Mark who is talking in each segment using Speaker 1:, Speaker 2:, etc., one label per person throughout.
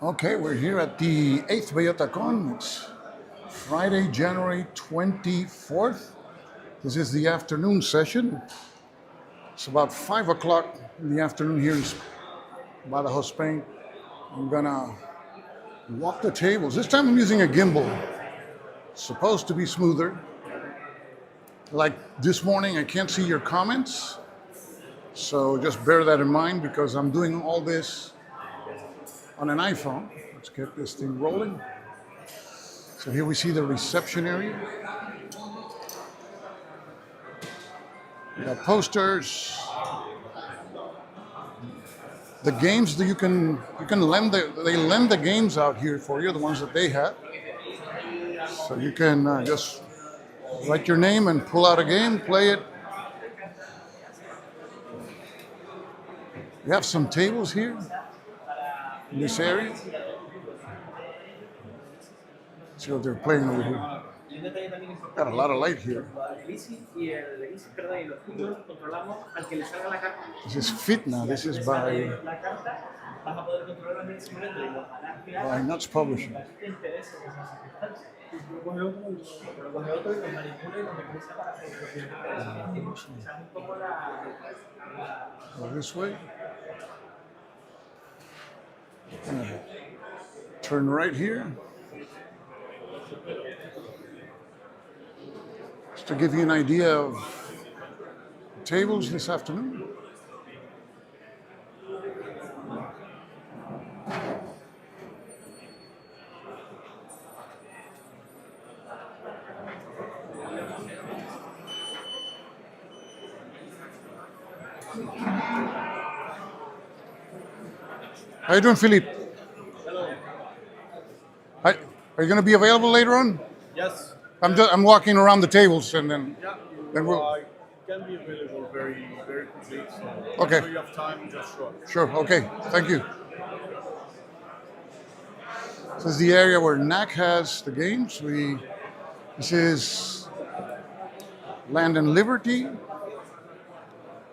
Speaker 1: Okay, we're here at the 8th Bellota Con. It's Friday, January 24th. This is the afternoon session. It's about 5 o'clock in the afternoon here in Badajoz, Spain. I'm gonna walk the tables. This time I'm using a gimbal. It's supposed to be smoother. Like this morning, I can't see your comments. So just bear that in mind because I'm doing all this on an iPhone. Let's get this thing rolling. So here we see the reception area. We got posters. The games that you can lend they lend the games out here for you, the ones that they have. So you can just write your name and pull out a game, play it. We have some tables here in this area. See what they're playing over here. Got a lot of light here. This is Fitna. This is by Nuts Publishing. Go this way. Turn right here. Just to give you an idea of tables this afternoon. How you doing, Philippe?
Speaker 2: Hello.
Speaker 1: Hi. Are you going to be available later on?
Speaker 2: Yes.
Speaker 1: I'm walking around the tables and then we'll.
Speaker 2: I can be available very, very quickly. So
Speaker 1: Okay.
Speaker 2: If you have time, just show up.
Speaker 1: Sure. Okay. Thank you. This is the area where NAC has the games. This is Land and Liberty,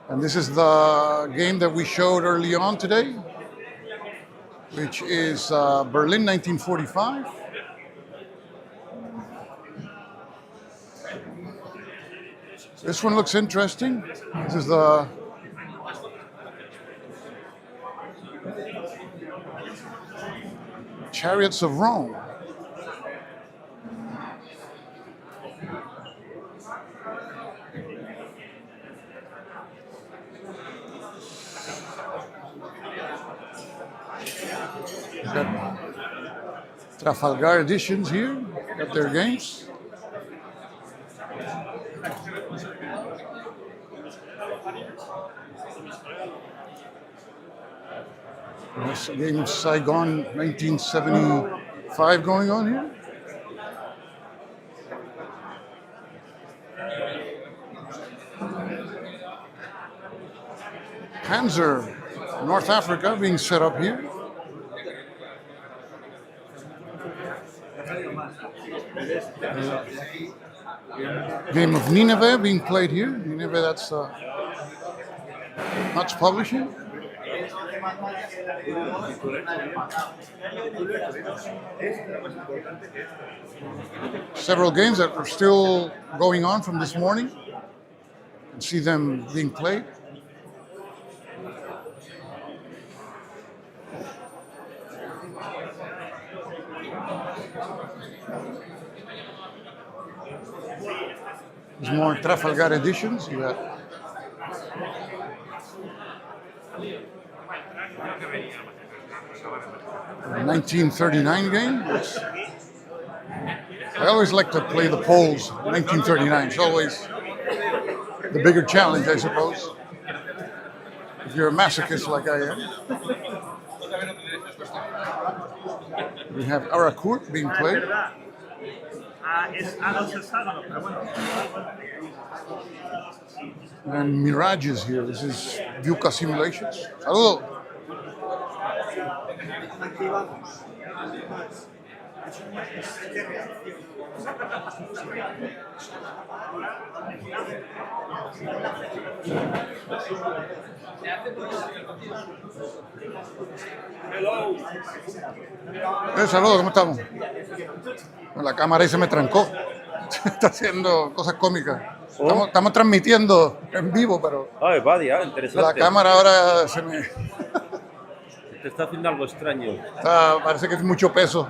Speaker 1: and this is the game that we showed early on today, which is Berlin 1945. This one looks interesting. This is the Chariots of Rome. We've got Trafalgar editions here. Got their games. There's a game of Saigon 1975 going on here. Panzer, North Africa, being set up here. Game of Nineveh being played here. Nineveh, that's Nuts Publishing. Several games that are still going on from this morning. And see them being played. There's more Trafalgar editions. You got 1939 game. I always like to play the Poles. 1939. It's always the bigger challenge, I suppose. If you're a masochist like I am. We have Aracourt being played. And Mirages here. This is Vuka Simulations. Hello. Saludos, ¿cómo estamos? La cámara ahí se me trancó. Está haciendo cosas cómicas. Estamos transmitiendo en vivo, pero
Speaker 3: Ay, vaya, interesante.
Speaker 1: la cámara ahora se me...
Speaker 3: Te está haciendo algo extraño.
Speaker 1: parece que es mucho peso.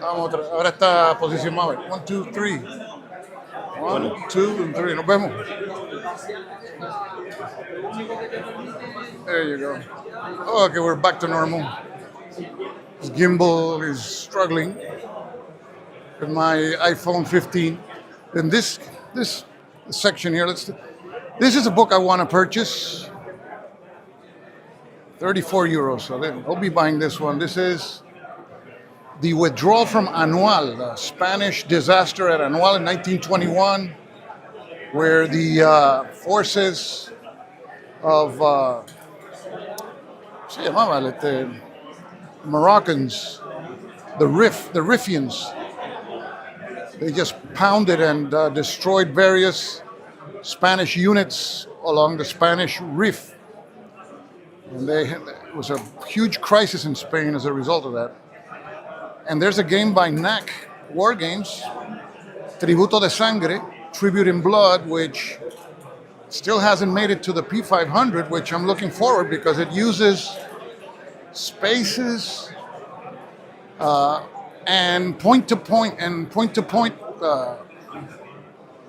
Speaker 1: Vamos, ahora está posicionado. 1, 2, 3. 1, 2, 3. Nos vemos. There you go. Okay, we're back to normal. This gimbal is struggling with my iPhone 15. And this section here, this is a book I want to purchase. 34 euros. So I'll be buying this one. This is The Withdrawal from Anual, the Spanish disaster at Anual in 1921, where the forces of Moroccans, the Riffians, they just pounded and destroyed various Spanish units along the Spanish Rif. And it was a huge crisis in Spain as a result of that. And there's a game by NAC Wargames, Tributo de Sangre, Tribute in Blood, which still hasn't made it to the P500, which I'm looking forward because it uses spaces and point-to-point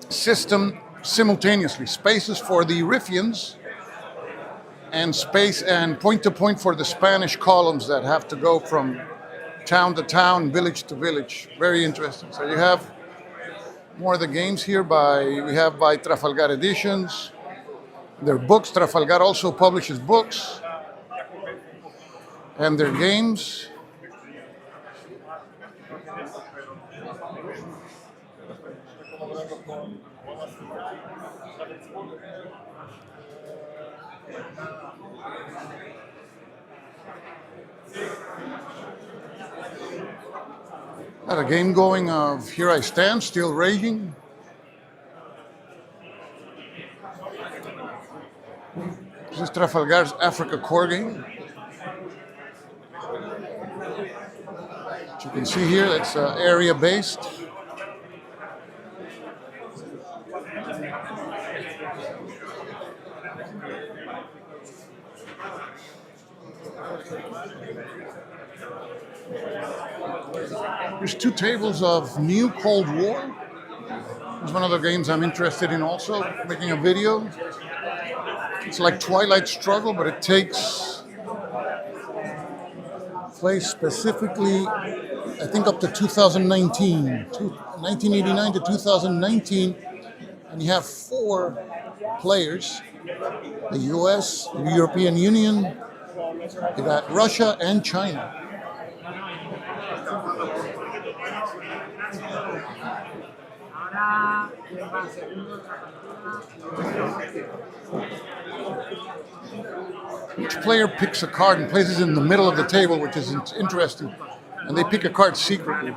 Speaker 1: system simultaneously. Spaces for the Riffians and space and point-to-point for the Spanish columns that have to go from town to town, village to village. Very interesting. So you have more of the games here we have by Trafalgar Editions. Their books, Trafalgar also publishes books. And their games. Got a game going of Here I Stand, Still Raging. This is Trafalgar's Africa core game. As you can see here, that's area-based. There's 2 tables of New Cold War. It's one of the games I'm interested in also, making a video. It's like Twilight Struggle, but it takes place specifically, I think, up to 2019, 1989 to 2019. And you have 4 players, the US, the European Union, you got Russia and China. Each player picks a card and places it in the middle of the table, which is interesting. And they pick a card secretly.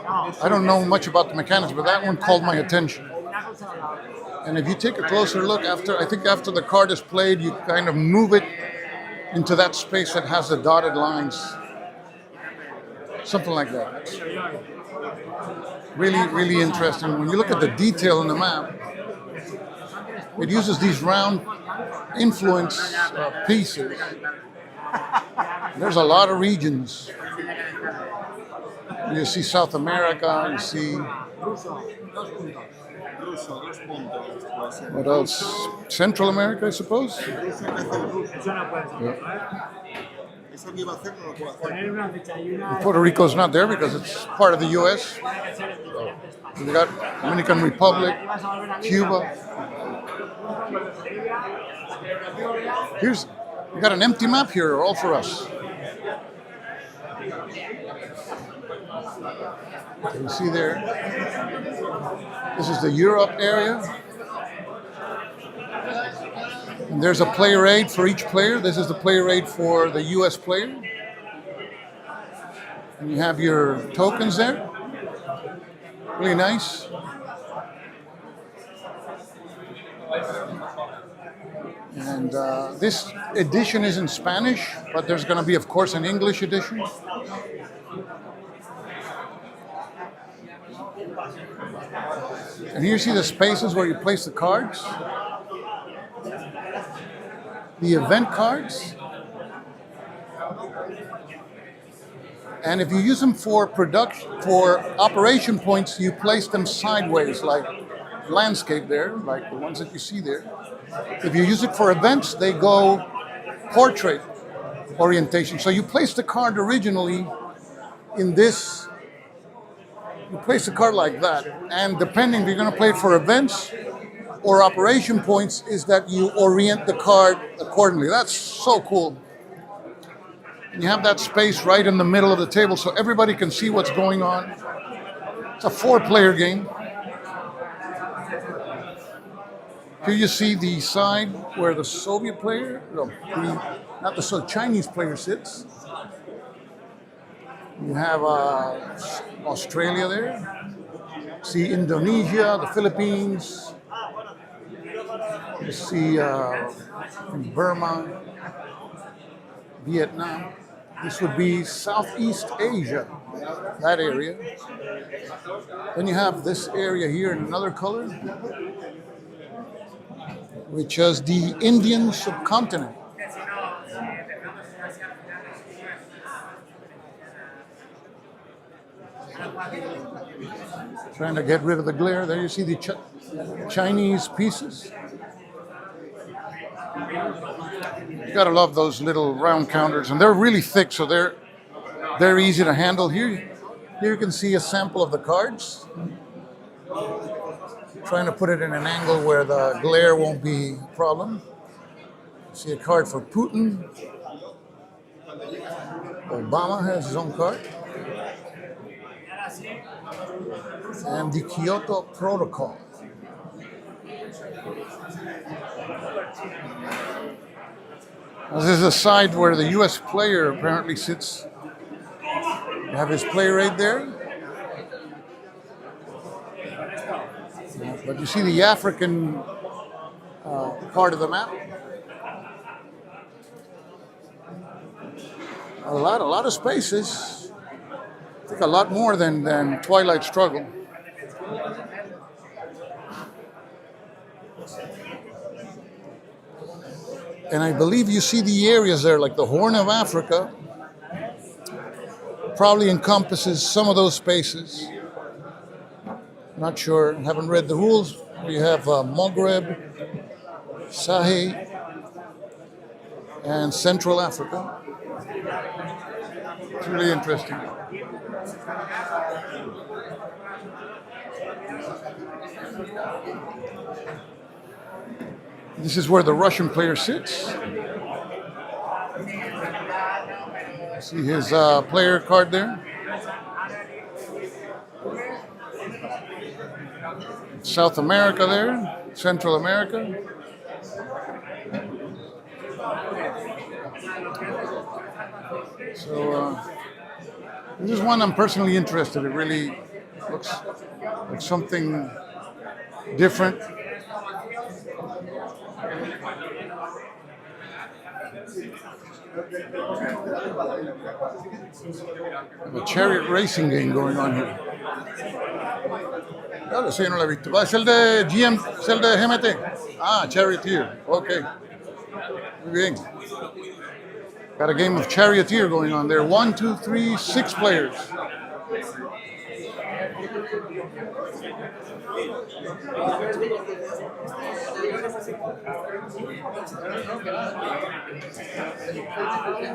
Speaker 1: I don't know much about the mechanics, but that one called my attention. And if you take a closer look, after the card is played, you kind of move it into that space that has the dotted lines. Something like that. Really, really interesting. When you look at the detail in the map, it uses these round influence pieces. There's a lot of regions. You see South America, you see... What else? Central America, I suppose? Yeah. Puerto Rico's not there because it's part of the U.S. We got Dominican Republic, Cuba. We got an empty map here, all for us. Can you see there? This is the Europe area. And there's a player aid for each player. This is the player aid for the US player. And you have your tokens there. Really nice. And this edition is in Spanish, but there's going to be, of course, an English edition. And here you see the spaces where you place the cards, the event cards. And if you use them for operation points, you place them sideways, like landscape there, like the ones that you see there. If you use it for events, they go portrait orientation. So you place the card originally in this, you place the card like that. And depending if you're going to play it for events or operation points, is that you orient the card accordingly. That's so cool. And you have that space right in the middle of the table so everybody can see what's going on. It's a 4-player game. Here you see the side where the Soviet player, not the Chinese player sits. You have Australia there. See Indonesia, the Philippines. You see Burma, Vietnam. This would be Southeast Asia, that area. Then you have this area here in another color, which is the Indian subcontinent. Trying to get rid of the glare. There you see the Chinese pieces. You gotta love those little round counters, and they're really thick, so they're easy to handle. Here you can see a sample of the cards. Trying to put it in an angle where the glare won't be a problem. See a card for Putin. Obama has his own card. And the Kyoto Protocol. This is a side where the U.S. player apparently sits. You have his play right there. But you see the African part of the map. A lot of spaces. I think a lot more than Twilight Struggle. And I believe you see the areas there, like the Horn of Africa, probably encompasses some of those spaces. Not sure, haven't read the rules. We have Maghreb, Sahel, and Central Africa. It's really interesting. This is where the Russian player sits. See his player card there. South America there, Central America. So this is one I'm personally interested in. It really looks like something different. A chariot racing game going on here. Claro, sí, no lo he visto. ¿Es el de GM, es el de GMT? Ah, Charioteer. Okay. Muy bien. Got a game of Charioteer going on there. 1, 2, 3, 6 players.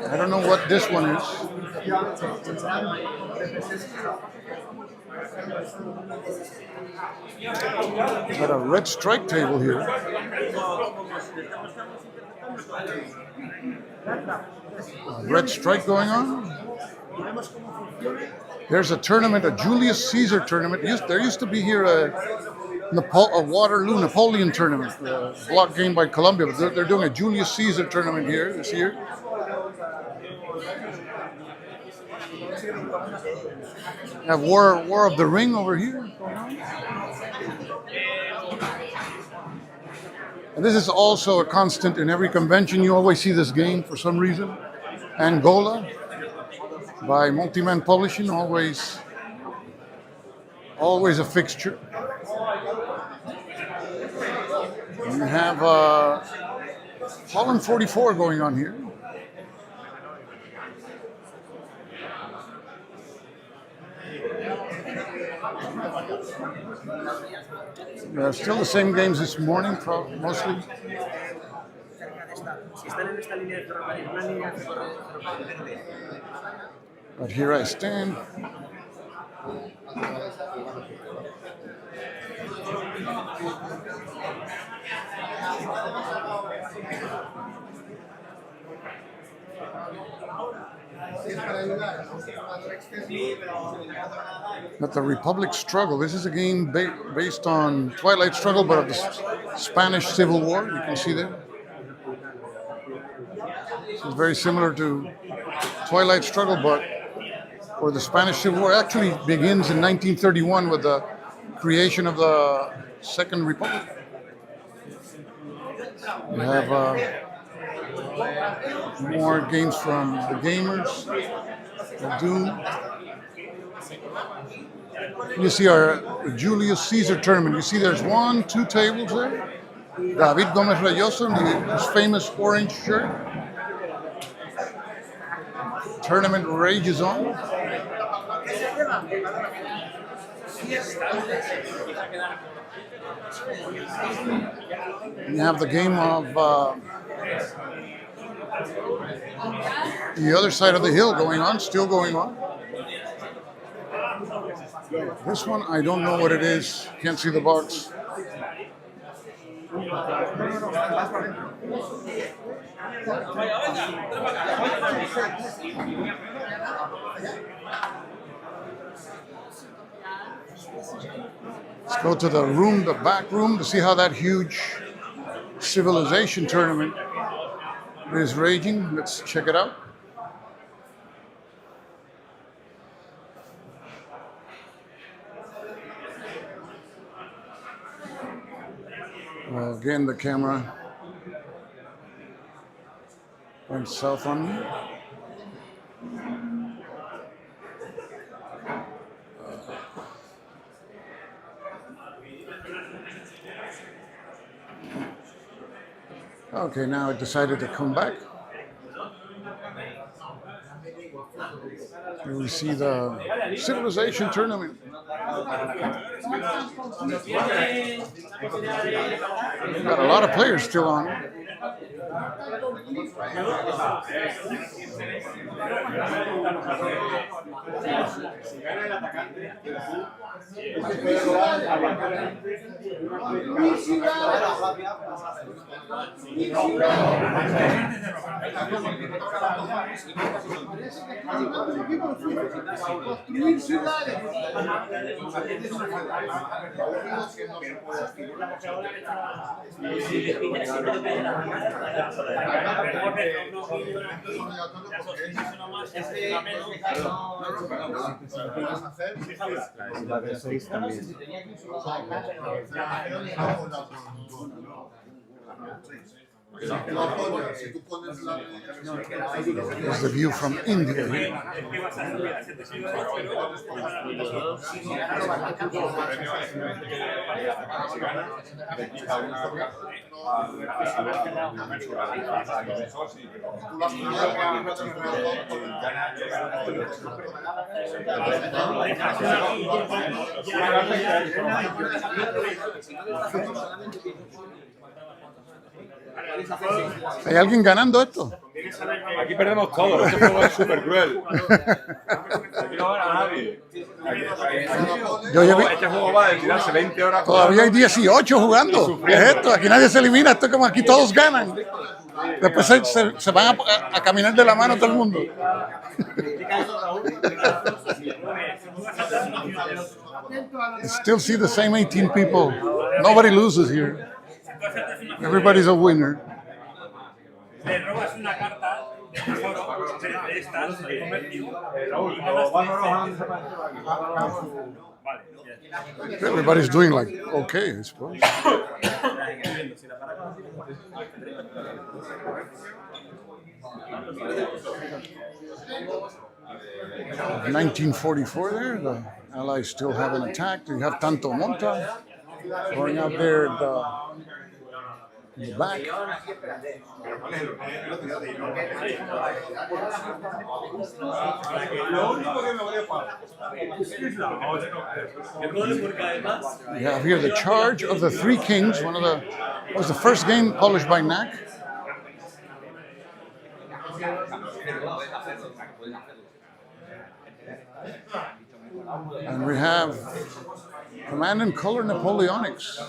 Speaker 1: I don't know what this one is. Got a red strike table here. Red strike going on. There's a tournament, a Julius Caesar tournament. There used to be here a Waterloo Napoleon tournament, a block game by Columbia. But they're doing a Julius Caesar tournament here this year. We have War of the Ring over here. And this is also a constant in every convention. You always see this game for some reason. Angola by Multiman Publishing, always a fixture. And you have Holland 44 going on here. Still the same games this morning, mostly. But here I stand. But the Republic Struggle. This is a game based on Twilight Struggle, but of the Spanish Civil War. You can see there. This is very similar to Twilight Struggle, but for the Spanish Civil War. Actually begins in 1931 with the creation of the Second Republic. You have more games from the gamers. Doom. You see our Julius Caesar tournament. You see there's 1, 2 tables there. David Gomez Rayoso in his famous orange shirt. Tournament rages on. You have the game of the other side of the hill going on, still going on. This one, I don't know what it is. Can't see the box. Let's go to the room, the back room, to see how that huge civilization tournament is raging. Let's check it out. Well, again, the camera went south on me. Okay, now it decided to come back. Here we see the Civilization Tournament. Got a lot of players still on. There's the view from India here. ¿Hay alguien ganando esto?
Speaker 4: Aquí perdemos todo, este juego es súper cruel. Aquí no gana nadie. Este juego va de tirarse 20 horas.
Speaker 1: Todavía hay 18 jugando. ¿Qué es esto? Aquí nadie se elimina, esto es como aquí todos ganan. Después se van a caminar de la mano todo el mundo. You still see the same 18 people. Nobody loses here. Everybody's a winner.
Speaker 5: Le robas una carta de tesoro de esta
Speaker 4: Raúl, vámonos a
Speaker 1: Everybody's doing like okay, I suppose. 1944 there, the Allies still haven't attacked. You have Tanto Monta going out there in the back. We have here the Charge of the Three Kings, was the first game published by NAC. And we have Command and Color Napoleonics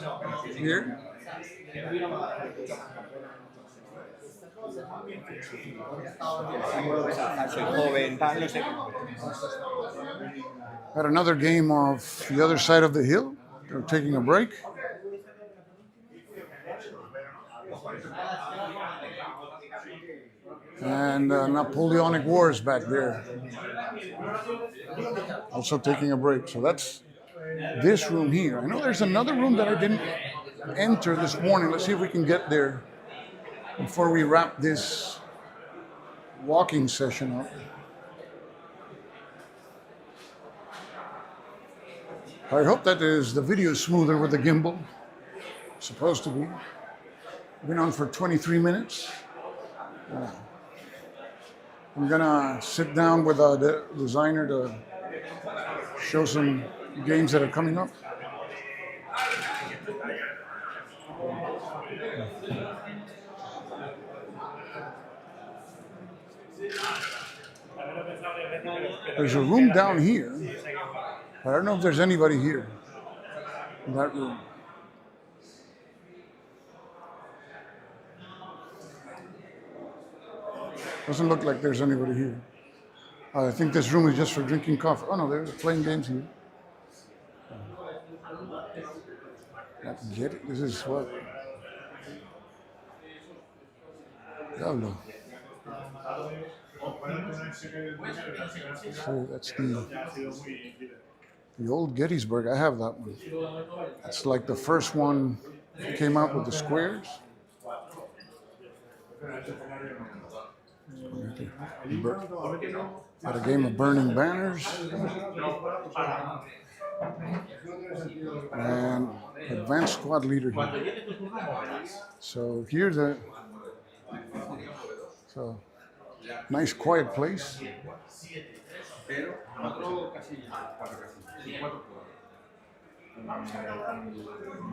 Speaker 1: here. Got another game of The Other Side of the Hill. They're taking a break. And Napoleonic Wars back there. Also taking a break. So that's this room here. I know there's another room that I didn't enter this morning. Let's see if we can get there before we wrap this walking session up. I hope that the video is smoother with the gimbal. It's supposed to be. Been on for 23 minutes. I'm gonna sit down with the designer to show some games that are coming up. There's a room down here. I don't know if there's anybody here in that room. Doesn't look like there's anybody here. I think this room is just for drinking coffee. Oh no, they're playing games here. Get it? This is what? Diablo. So that's the old Gettysburg. I have that one. It's like the first one that came out with the squares. Got a game of Burning Banners and Advanced Squad Leader here. So here's nice quiet place.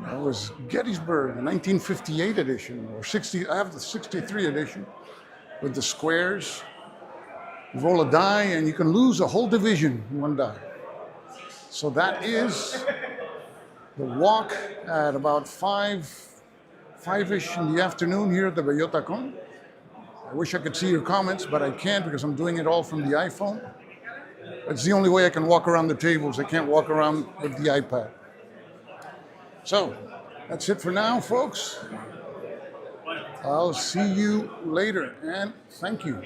Speaker 1: That was Gettysburg, the 1958 edition, or 60. I have the 63 edition with the squares. You roll a die and you can lose a whole division in one die. So that is the walk at about 5-ish in the afternoon here at the Bellota Con. I wish I could see your comments, but I can't because I'm doing it all from the iPhone. It's the only way I can walk around the tables. I can't walk around with the iPad. So that's it for now, folks. I'll see you later, and thank you.